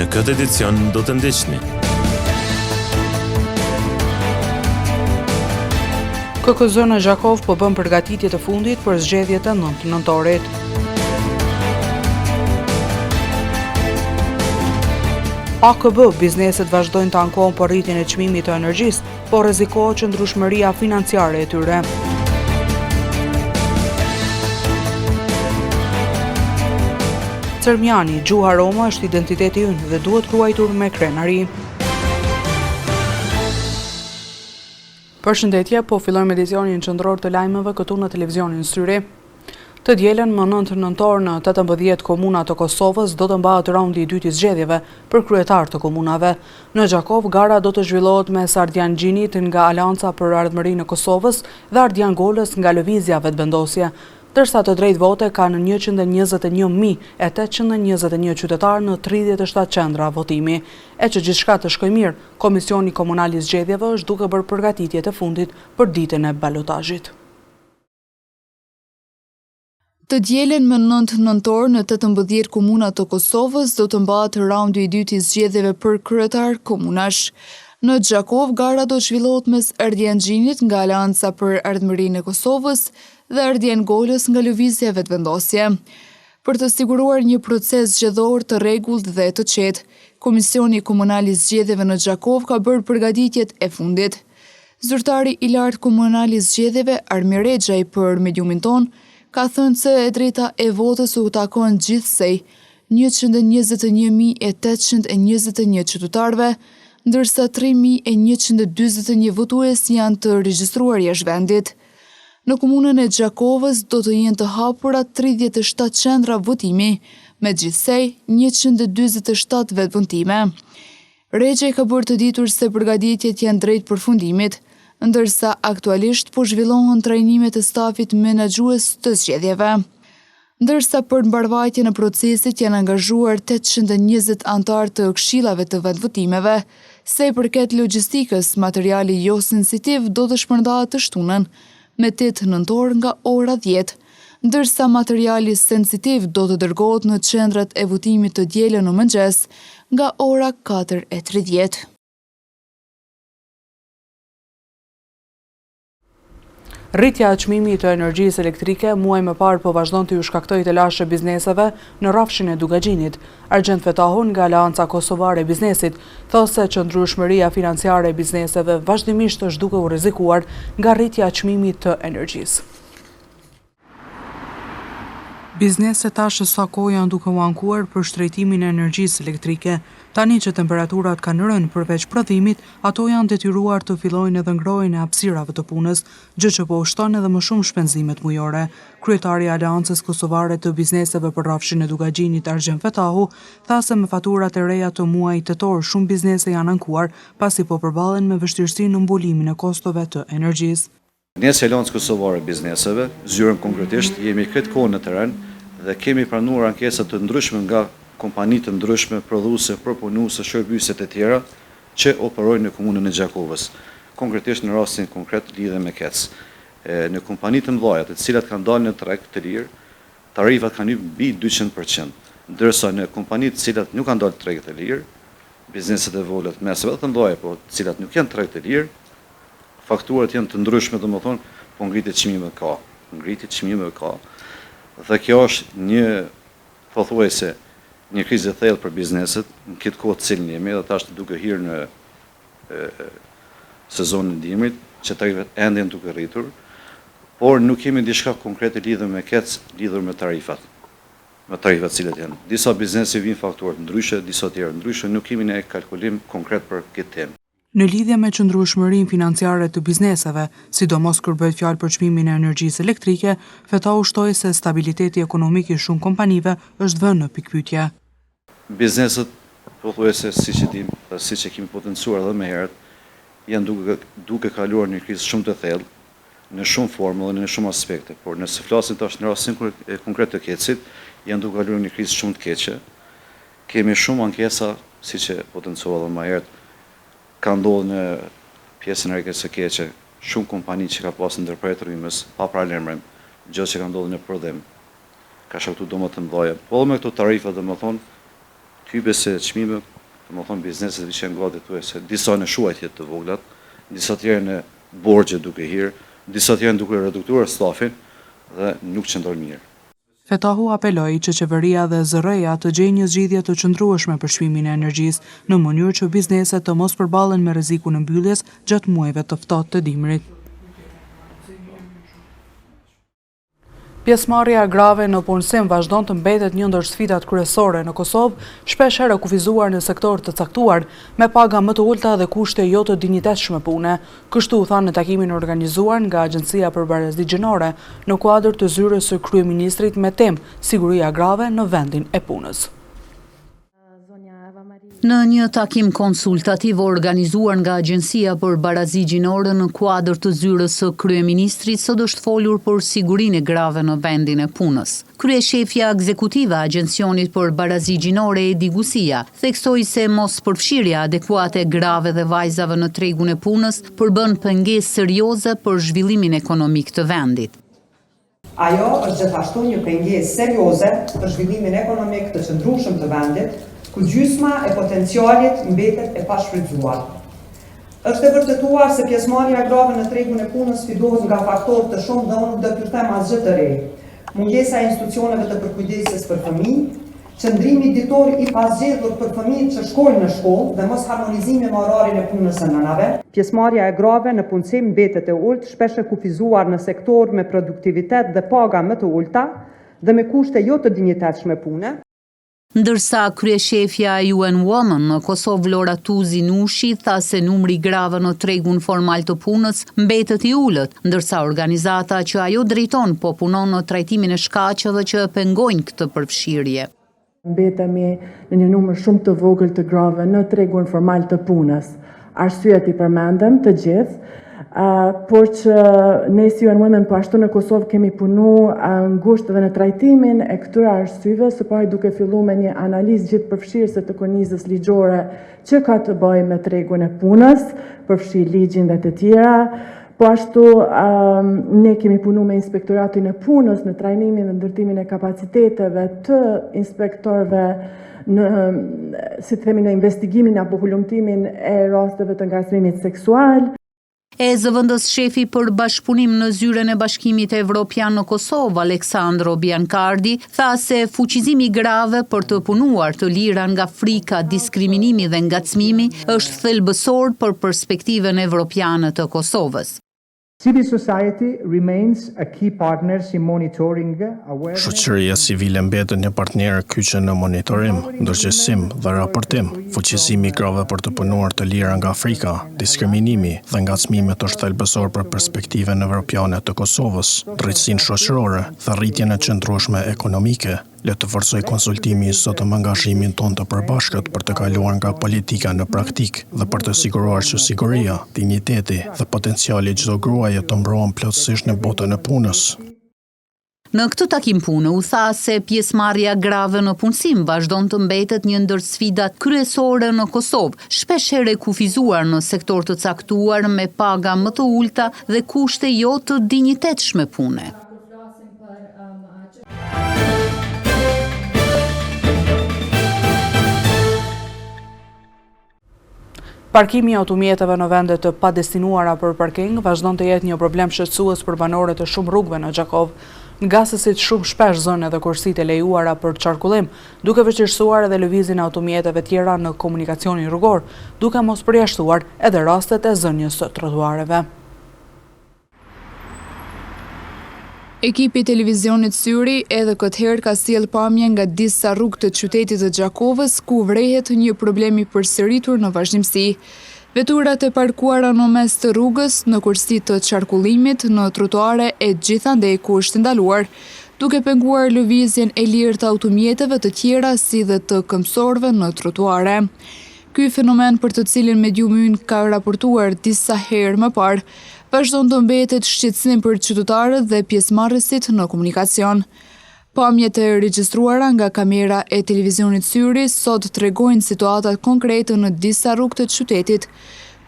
Në këtë edicion do të ndiqni. KKZ në Gjakov po bën përgatitje të fundit për zgjedhjet e 9 nëntorit. AKB, bizneset vazhdojnë të ankohen për rritjen e çmimit të energjisë, por rrezikohet qëndrueshmëria financiare e tyre. Cermiani, gjuha Roma është identiteti ynë dhe duhet ruajtur me krenari. Përshëndetje, po fillojmë edicionin qendror të lajmeve këtu në televizionin Syri. Të dielën më 9 nëntor në 18 komuna të Kosovës do të mbahet raundi i dytë i zgjedhjeve për kryetar të komunave. Në Gjakov, gara do të zhvillohet mes Ardian Gjinit nga Alianca për Ardhmërinë e Kosovës dhe Ardian Golës nga Lëvizja Vetëvendosje, ndërsa të drejtë vote kanë 121.821 qytetarë në 37 qendra votimi. E që gjithçka të shkojë mirë, Komisioni Komunal i Zgjedhjeve është duke bërë përgatitjet e fundit për ditën e balotazhit. Të dielën më 9 nëntor në 18 komuna të Kosovës do të mbahet raundi i dytë i zgjedhjeve për kryetar komunash. Në Gjakov, gara do zhvillohet mes Ardian Gjinit nga Alianca për Ardhmërinë e Kosovës dhe Ardian Golës nga Lëvizja Vetëvendosje. Për të siguruar një proces zgjedhor të rregullt dhe të qetë, Komisioni Komunal i Zgjedhjeve në Gjakov ka bërë përgatitjet e fundit. Zyrtari i lartë komunal i zgjedhjeve, Armir Rexhaj, për Mediumin ton, ka thënë se e drejta e votës u takon gjithsej 121.821 qytetarëve, ndërsa 3.141 votues janë të regjistruar jashtë vendit. Në komunën e Gjakovës do të jenë të hapura 37 qendra votimi, me gjithsej 147 vetëvotime. Rexhaj ka bërë të ditur se përgatitjet janë drejt përfundimit, ndërsa aktualisht po zhvillohen trajnimet e stafit menaxhues të zgjedhjeve. Ndërsa për mbarvajtjen e procesit janë angazhuar 820 anëtar të këshillave të vendvotimeve, sa i përket logjistikës, materiali jo sensitiv do të shpërndahet të shtunën me 8 nëntor nga ora 10, ndërsa materiali sensitiv do të dërgohet në qendrat e votimit të dielën në mëngjes nga ora 4:30. Rritja e çmimit të energjisë elektrike muaj më parë po vazhdon të ju shkaktojë të lashë bizneseve në rrafshin e Dugaxhinit. Argjend Fetahun nga Alianca Kosovare e Biznesit thotë se qëndrueshmëria financiare e bizneseve vazhdimisht është duke u rrezikuar nga rritja e çmimit të energjisë. Bizneset tash sa kohë janë duke u ankuar për shtrejtimin e energjisë elektrike. Tani që temperaturat kanë rënë përveç prodhimit, ato janë detyruar të fillojnë edhe ngrohen e hapësirave të punës, gjë që po ushton edhe më shumë shpenzimet mujore. Kryetari i Aleancës Kosovare të Bizneseve për rrafshin e Dugaxhinit, Argjend Fetahu, tha se me faturat e reja të muajit tetor shumë biznese janë ankuar, pasi po përballen me vështirësi në mbulimin e kostove të energjisë. Ne si Aleancë Kosovare e Bizneseve, zyrëm konkretisht, jemi këtë kohë në terren dhe kemi pranuar ankesa të ndryshme nga kompani të ndryshme, prodhuese, përpunuese, shërbyese të tjera që operojnë në komunën e Gjakovës. Konkretisht në rastin konkret lidhe me KEC. Në kompani të mëdha, të cilat kanë dalë në treg të lirë, tarifat kanë hyrë mbi 200%, ndërsa në kompani të cilat nuk kanë dalë në treg të lirë, bizneset e vogla të mesme të mëdha, po të cilat nuk janë në treg të lirë, fakturat janë të ndryshme, domethënë, po ngritje çmimeve ka. Dhe kjo është një pothuajse një krizë e thellë për bizneset, në këtë kohë të cilën jemi, dhe tash duke hyrë në sezonin e dimrit, që tarifat ende janë duke rritur, por nuk kemi diçka konkrete lidhur me KEC, lidhur me tarifat cilat janë. Disa biznese vinë fakturat ndryshe, disa tjerë ndryshe, nuk kemi ne kalkulim konkret për këtë temë. Në lidhje me qëndrueshmërinë financiare të bizneseve, sidomos kur bëhet fjalë për çmimin e energjisë elektrike, Fetahu shtoi se stabiliteti ekonomik i shumë kompanive është vënë në pikpyetje. Bizneset, pothuajse siç e dim, siç e kemi potencuar edhe më herët, janë duke kaluar një krizë shumë të thellë, në shumë formë dhe në shumë aspekte, por nëse flasim tash në rastin konkret të KEC-it, janë duke kaluar një krizë shumë të keqe. Kemi shumë ankesa, siç e potencuar edhe më herët, ka ndodhur në pjesën e rrekës së keqe, shumë kompani që ka pasur ndërprerje rrymës pa paralajmërim, gjë që ka ndodhur në prodhim. Ka shkaktuar dëme të mëdha. Po me këto tarifa, domethënë, Hybe se çmime, domethënë bizneset vishën gati këtu se disa në shuajtje të voglat, disa të tjerë në borxhe duke hir, disa të tjerë duke reduktuar stafin dhe nuk qëndron mirë. Fetahu apeloi që qeveria dhe ZRR-ja të gjejnë një zgjidhje të qëndrueshme për çmimin e energjisë në mënyrë që bizneset të mos përballen me rrezikun e mbylljes gjatë muajve të ftohtë të dimrit. Pjesëmarrja grave në punësim vazhdon të mbetet një ndër sfidat kryesore në Kosovë, shpesh herë kufizuar në sektor të caktuar, me paga më të ulta dhe kushte jo të dinjitetshme pune. Kështu u thanë në takimin organizuar nga Agjencia për Barazi Gjinore në kuadër të zyrës së kryeministrit me temë siguria grave në vendin e punës. Në një takim konsultativ organizuar nga Agjencia për Barazi Gjinore në kuadër të zyrës së kryeministrit, sot është folur për sigurinë e grave në vendin e punës. Kryeshefja ekzekutive e Agjencionit për Barazi Gjinore, Edi Gusia, theksoi se mos përfshirja adekuate e grave dhe vajzave në tregun e punës përbën pengesë serioze për zhvillimin ekonomik të vendit. Ajo është gjithashtu një pengesë serioze për zhvillimin ekonomik të qëndrueshëm të vendit, ku gjysma e potencialit mbetet e pashfrytzuar. Është e vërtetuar se pjesëmarrja grave në tregun e punës sfidohet nga faktorë të shumë dhe unë do t'ju them asgjë të re. Mungesa e institucioneve të përkujdesjes për fëmijë, qëndrimi ditor i pasgjedhur për fëmijët që shkojnë në shkollë dhe mos harmonizimi me orarin e punës së nënave. Pjesëmarrja e grave në punësim mbetet e ulët, shpesh e kufizuar në sektor me produktivitet dhe paga më të ulta dhe me kushte jo të dinjitetshme pune. Ndërsa kryeshefja e UN Women në Kosovë Vlora Tuzi Nushi tha se numri grave në tregun formal të punës mbetet i ulët, ndërsa organizata që ajo drejton po punon në trajtimin e shkaqeve që pengojnë këtë përfshirje. Mbetemi në një numër shumë të vogël të grave në tregun formal të punës. Arsyet i përmendëm të gjithë, por që ne si UN Women po ashtu në Kosovë kemi punu ngushtë dhe në trajtimin e këtyre arsyeve, së pari duke filluar me një analizë gjithë përfshirëse të kornizës ligjore që ka të bëjë me tregun e punës, përfshi ligjin dhe të tjera. Po ashtu ne kemi punu me inspektoratin e punës në trajnimin dhe ndërtimin e kapaciteteve të inspektorëve në, si të themi, në investigimin apo hulumtimin e rasteve të ngacmimit seksual. E zëvendës shefi për bashkëpunim në zyren e Bashkimit Evropian në Kosovë, Aleksandro Biancardi, tha se fuqizimi grave për të punuar të lira nga frika, diskriminimi dhe ngacmimi është thelbësor për perspektiven evropiane të Kosovës. Civil society remains a key partner in monitoring awareness. Shoqëria civile mbetet një partner kyçe në monitorim, ndërgjegjësim dhe raportim. Fuqizimi grave për të punuar të lira nga Afrika, diskriminimi dhe ngacmimet është thelbësor për perspektiven evropiane të Kosovës, drejtësinë shoqërore dhe rritjen e qëndrueshme ekonomike. Le të forcoj konsultimi i sotëm angazhimin tonë të përbashkët për të kaluar nga politika në praktik dhe për të siguruar që siguria, dinjiteti dhe potenciali çdo gruaje të mbrohen plotësisht në botën e punës. Në këtë takim pune u tha se pjesëmarrja grave në punësim vazhdon të mbetet një ndër sfidat kryesore në Kosovë, shpesh herë kufizuar në sektor të caktuar me paga më të ulta dhe kushte jo të dinjitetshme pune. Parkimi i automjeteve në vende të padestinuara për parking vazhdon të jetë një problem shqetësues për banorët e shumë rrugëve në Gjakov. Nga sesit shumë shpesh zënë edhe kursit e lejuara për qarkullim, duke vështirësuar edhe lëvizjen e automjeteve tjera në komunikacionin rrugor, duke mos përjashtuar edhe rastet e zënjes së trotuareve. Ekipi i televizionit Syri edhe këtë herë ka sjellë pamje nga disa rrugë të qytetit të Gjakovës ku vrehet një problem i përsëritur në vazhdimsi. Veturat e parkuara në mes të rrugës, në kursi të qarkullimit, në trotuare e gjithandej ku është ndaluar, duke penguar lëvizjen e lirë të automjeteve të tjera si dhe të këmbësorëve në trotuare. Ky fenomen për të cilin Medium Ynë ka raportuar disa herë më parë, vazhdon të mbetet shqetësim për qytetarët dhe pjesëmarrësit në komunikacion. Pamjet e regjistruara nga kamera e televizionit Syri sot tregojnë situatat konkrete në disa rrugë të qytetit,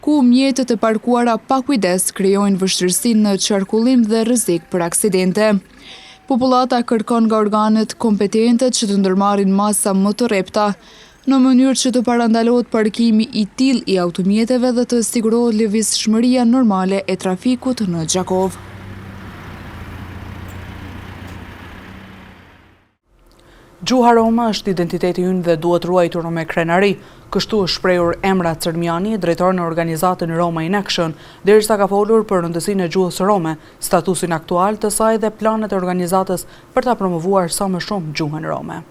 ku mjetet e parkuara pa kujdes krijojnë vështirësi në qarkullim dhe rrezik për aksidente. Popullata kërkon nga organet kompetente që të ndërmarrin masa më të rrepta, në mënyrë që të parandalohet parkimi i tillë i automjeteve dhe të sigurohet lëvizshmëria normale e trafikut në Gjakov. Gjuha Roma është identiteti ynë dhe duhet ruajtur me krenari, kështu është shprehur Emra Cermiani, drejtor në organizatën Roma in Action, derisa ka folur për rëndësinë e gjuhës rome, statusin aktual të saj dhe planet e organizatës për ta promovuar sa më shumë gjuhën rome.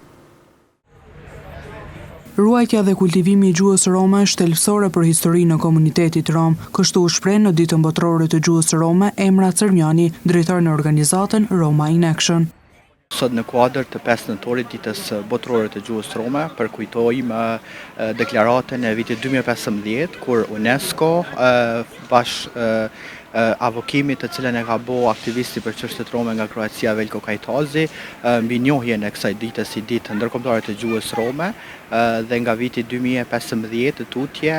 Ruajtja dhe kultivimi i gjuhës rome është thelbësore për historinë e komunitetit rom, kështu u shpreh në ditën botërore të gjuhës rome Emra Cermiani, drejtor në organizatën Roma in Action. Sot në kuadër të 5 nëntorit ditës botërore të gjuhës rome, përkujtojmë deklaratën e vitit 2015, kur UNESCO avokimit të cilën e ka bo aktivisti për çështjet rome nga Kroacia Veljko Kajtazi, mbi njohjen e kësaj dite si ditë ndërkombëtare të gjuhës rome, dhe nga viti 2015 të tutje,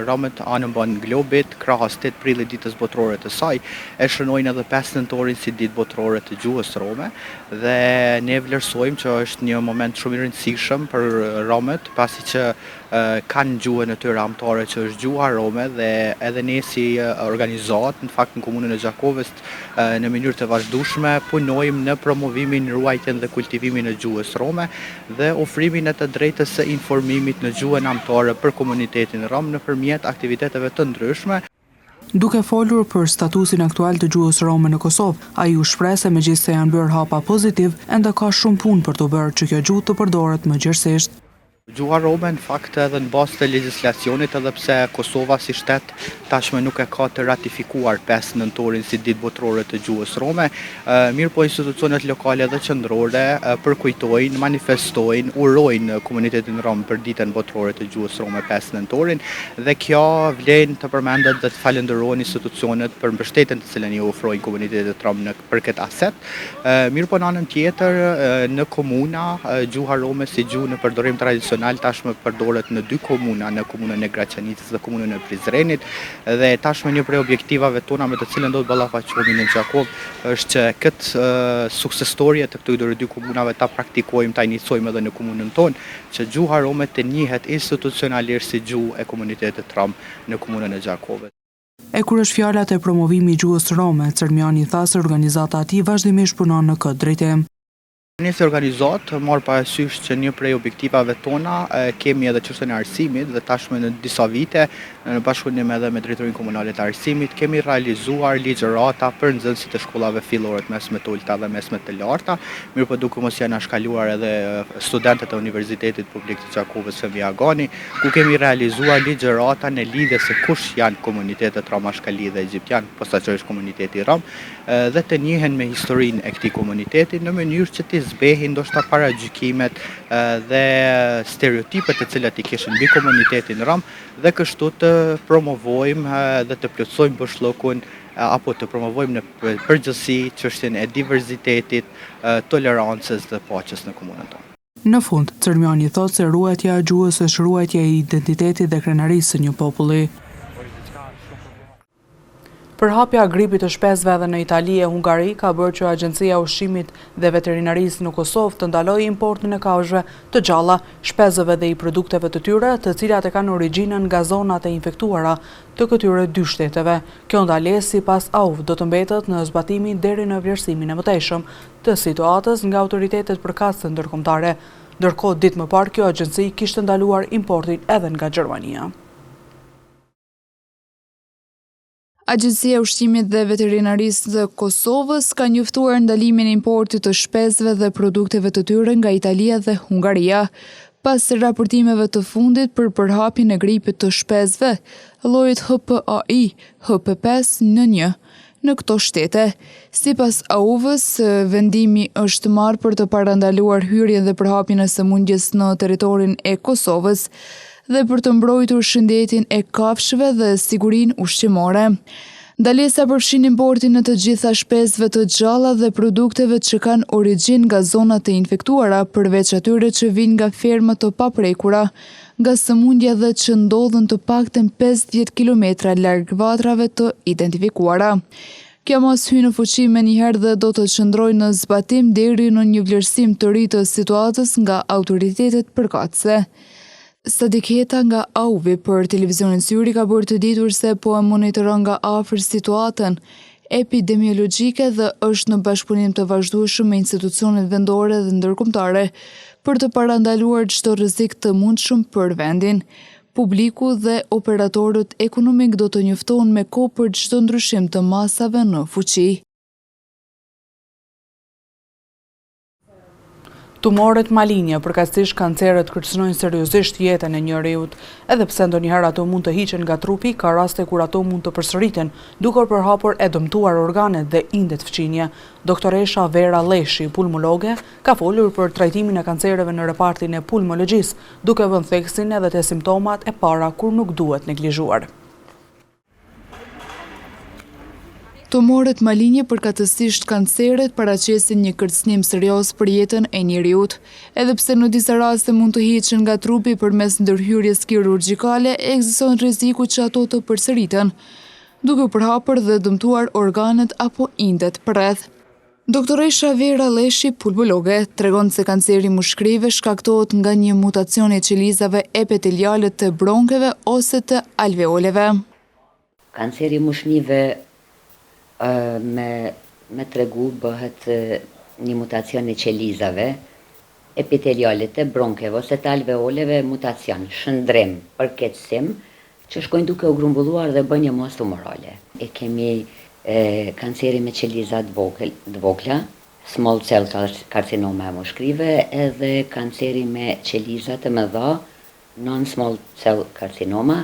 romët anëmban globit, krahas 8 prillit ditës botërore të saj, e shënojnë edhe 5 nëntorin si ditë botërore të gjuhës rome, dhe ne vlerësojmë që është një moment shumë i rëndësishëm për romët, pasi që kanë gjuhën e tyre amtare që është gjuha rome, dhe edhe ne si organizat, në fakt në komunën e Gjakovës, në mënyrë të vazhdueshme punojmë në promovimin, ruajtjen dhe kultivimin e gjuhës rome dhe ofrimin e të drejtës së informimit në gjuhën amtare për komunitetin rom nëpërmjet aktiviteteve të ndryshme. Duke folur për statusin aktual të gjuhës rome në Kosovë, ai u shpreh se megjithëse janë bërë hapa pozitiv, ende ka shumë punë për të bërë që kjo gjuhë të përdoret më gjerësisht. Gjuha rome në fakt edhe në bazë të legjislacionit, edhe pse Kosova si shtet tashmë nuk e ka të ratifikuar 5 nëntorin si ditë botërore të gjuhës rome, mirë po institucionet lokale dhe qendrore përkujtojnë, manifestojnë, urojnë komunitetin rom për ditën botërore të gjuhës rome 5 nëntorin, dhe kjo vlen të përmendet dhe të falenderojnë institucionet për mbështetjen të cilën i ofrojnë komunitetit rom për këtë aset. Mirë po në anën tjetër, në komuna gjuha rome si gjuhë në përdorim tradicional tashmë përdoret në 2 komuna, në komunën e Graçanicës dhe komunën e Prizrenit, dhe tashmë një prej objektivave tona me të cilën do të ballafaqohemi në Gjakov është që këtë success story të këtyre 2 komunave ta praktikojmë, ta iniciojmë edhe në komunën tonë, që gjuha rome të njihet institucionalisht si gjuhë e komunitetit rom në komunën e Gjakovës. E kur është fjala te promovimi i gjuhës rome, Cermiani tha se organizata e tij vazhdimisht punon në këtë drejtim. Ne si organizat marr parasysh që një prej objektivave tona kemi edhe çështën e arsimit, dhe tashmë në disa vite në bashkëpunim edhe me drejtorinë komunale të arsimit kemi realizuar ligjërata për nxënësit e shkollave fillore të mesme të ulta dhe mesme të larta, mirë po duke mos janë shkaluar edhe studentët e Universitetit Publik të Gjakovës Femi Agani, ku kemi realizuar ligjërata në lidhje se kush janë komunitetet romashkali dhe egjiptian, posaçërisht komuniteti rom, dhe të njihen me historinë e këtij komuniteti në mënyrë që të zbehin ndoshta paragjykimet dhe stereotipet të cilat i kishin mbi komunitetin rom, dhe kështu të promovojmë dhe të plotësojmë bashkëllokun apo të promovojmë në përgjithësi çështjen e diverzitetit, tolerancës dhe paqes në komunën tonë. Në fund, Cermiani thotë se ruajtja e gjuhës është ruajtja e identitetit dhe krenarisë së një populli. Përhapja e gripit të shpezve edhe në Itali e Hungari ka bërë që Agjencia e Ushqimit dhe Veterinarisë në Kosovë të ndalojë importin e kafshëve të gjalla, shpezëve dhe i produkteve të tyre, të cilat e kanë origjinën nga zonat e infektuara të këtyre 2 shteteve. Kjo ndalesë sipas AUF do të mbetet në zbatimin deri në vlerësimin e mëtejshëm të situatës nga autoritetet përkatëse ndërkombëtare. Ndërkohë, ditë më parë kjo agjenci kishte ndaluar importin edhe nga Gjermania. Agjencia e Ushqimit dhe Veterinarisë të Kosovës ka njoftuar ndalimin e importit të shpezëve dhe produkteve të tyre nga Italia dhe Hungaria, pas raportimeve të fundit për përhapjen e gripit të shpezëve, llojit HPAI, HP5N1 në këto shtete. Sipas AUV-s, vendimi është marrë për të parandaluar hyrjen dhe përhapjen e sëmundjes në territorin e Kosovës dhe për të mbrojtur shëndetin e kafshëve dhe sigurinë ushqimore. Ndalesa përfshin importin në të gjitha shpezëve të gjalla dhe produkteve që kanë origjinë nga zonat e infektuara, përveç atyre që vijnë nga ferma të paprekura, nga sëmundja dhe që ndodhen të paktën 50 kilometra larg vatrave të identifikuara. Kjo mos hyn në fuqi menjëherë dhe do të qëndrojë në zbatim deri në një vlerësim të ri të situatës nga autoritetet përkatëse. Sadiketa nga AUVI për televizionin Syri ka bërë të ditur se po e monitoron nga afër situatën epidemiologjike dhe është në bashkëpunim të vazhdueshëm me institucionet vendore dhe ndërkombëtare për të parandaluar çdo rrezik të mundshëm për vendin. Publiku dhe operatorët ekonomik do të njoftohen me kohë për çdo ndryshim të masave në fuqi. Tumoret malinje, përkatësisht kancerët, kërcënojnë seriozisht jetën e njeriut. Edhe pse ndonjëherë ato mund të hiqen nga trupi, ka raste kur ato mund të përsëriten, duke përhapur e dëmtuar organet dhe indet fqinje. Doktoresha Vera Leshi, pulmologe, ka folur për trajtimin e kancereve në repartin e pulmologjisë, duke vënë theksin edhe te simptomat e para kur nuk duhet neglizhuar. Tumoret malinje, përkatësisht kanceret, paraqesin një kërcënim serioz për jetën e njeriut. Edhe pse në disa raste mund të hiqen nga trupi përmes ndërhyrjes kirurgjikale, ekziston rreziku që ato të përsëriten, duke përhapur dhe dëmtuar organet apo indet përreth. Doktoresha Vera Leshi, pulmologe, tregon se kanceri mushkrive shkaktohet nga një mutacion e qelizave epiteliale të bronkeve ose të alveoleve. Kanceri mushnive me tregu bëhet një mutacion e qelizave epiteliale të bronkeve ose të alveoleve, mutacion, shëndrim, përkeqësim, që shkojnë duke u grumbulluar dhe bën një mos tumorale. E kemi kanceri me qelizat vogla, small cell carcinoma e mushkrive, edhe kanceri me qelizat të mëdha, non-small cell carcinoma,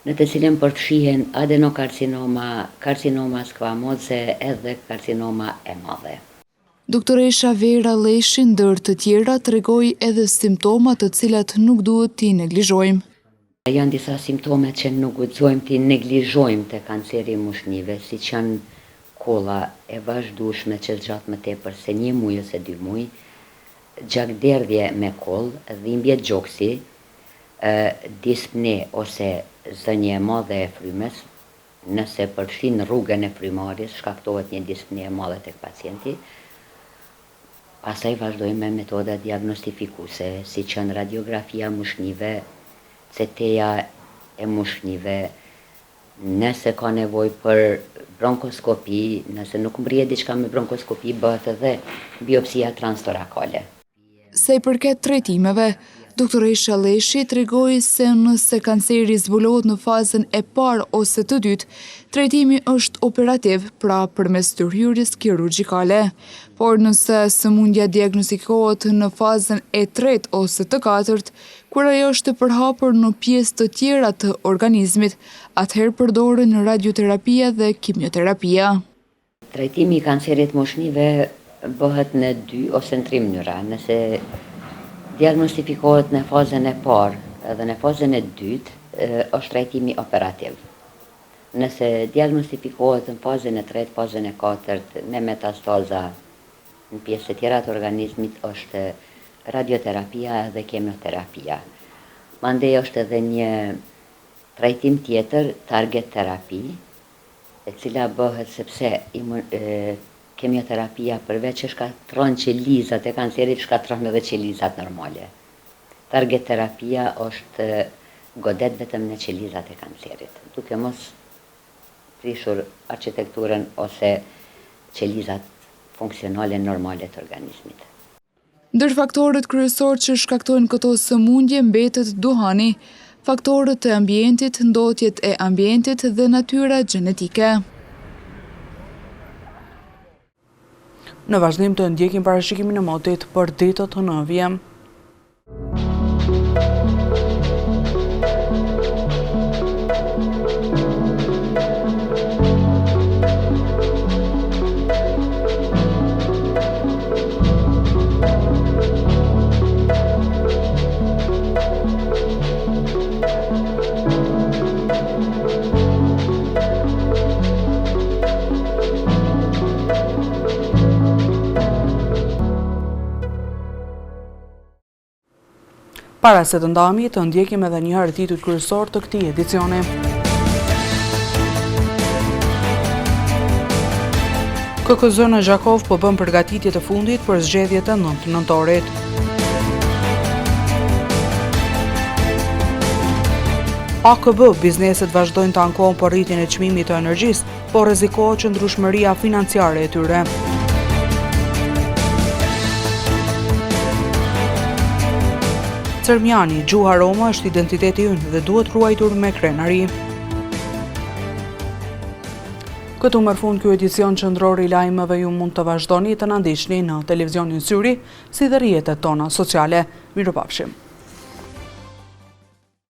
në të cilën përfshihen adenokarcinoma, karcinoma skvamoze edhe karcinoma e madhe. Doktoresha Vera Leshi, ndër të tjera, tregoi edhe simptomat të cilat nuk duhet t'i neglizhojmë. Janë disa simptome që nuk guxojmë t'i neglizhojmë të kanceri mushnive, si që janë kolla e vazhdueshme që zgjat më tepër se 1 muaj ose 2 muaj, gjakderdhje me kollë, dhimbje gjoksi, dispne ose zënje e madhe e frymes, nëse përfshin rrugën e frymarrjes, shkaktohet një dispne e madhe tek pacienti. Pastaj vazhdojmë me metoda diagnostifikuese, si që në radiografia mushnive, CT-ja e mushnive, nëse ka nevojë për bronkoskopi, nëse nuk mbrihet diçka me bronkoskopi, bëhet edhe biopsia transtorakale. Sa i përket trajtimeve, doktoresha Leshi tregoi se nëse kanceri zbulohet në fazën e parë ose të dytë, trajtimi është operativ, pra përmes ndërhyrjes kirurgjikale. Por nëse sëmundja diagnostikohet në fazën e tretë ose të katërt, kur ajo është e përhapur në pjesë të tjera të organizmit, atëherë përdoren radioterapia dhe kimioterapia. Trajtimi i kancerit mushnive bëhet në 2 ose në 3 mënyra. Nëse diagnostifikohet në fazën e parë edhe në fazën e dytë, është trajtimi operativ. Nëse diagnostifikohet në fazën e tretë, fazën e katërt, me metastaza në pjesë të tjera të organizmit, është radioterapia dhe kemioterapia. Mandej është edhe një trajtim tjetër, target terapi, e cila bëhet sepse kemioterapia përveç që shkatron qelizat e kancerit, shkatron edhe qelizat normale. Target terapia është godet vetëm në qelizat e kancerit, duke mos prishur arkitekturën ose qelizat funksionale normale të organizmit. Ndër faktorët kryesor që shkaktojnë këto sëmundje mbetet duhani, faktorët e ambientit, ndotjet e ambientit dhe natyra gjenetike. Në vazhdim të ndjekim parashikimin e motit për ditët të nënvije. Para se të ndami, të ndjekim edhe një herë titujt kryesor të këtij edicioni. KKZ në Zhakov po bën përgatitjet e fundit për zgjedhjet e 9 nëntorit. AKB, bizneset vazhdojnë të ankohen për rritjen e çmimit të energjisë, por rrezikohet qëndrueshmëria financiare e tyre. Cermiani, gjuha Roma është identiteti ynë dhe duhet ruajtur me krenari. Këtu merr fund ky edicion qendror i lajmeve. Ju mund të vazhdoni të na ndiqni në televizionin Syri, si dhe rrjetet tona sociale. Mirupafshim.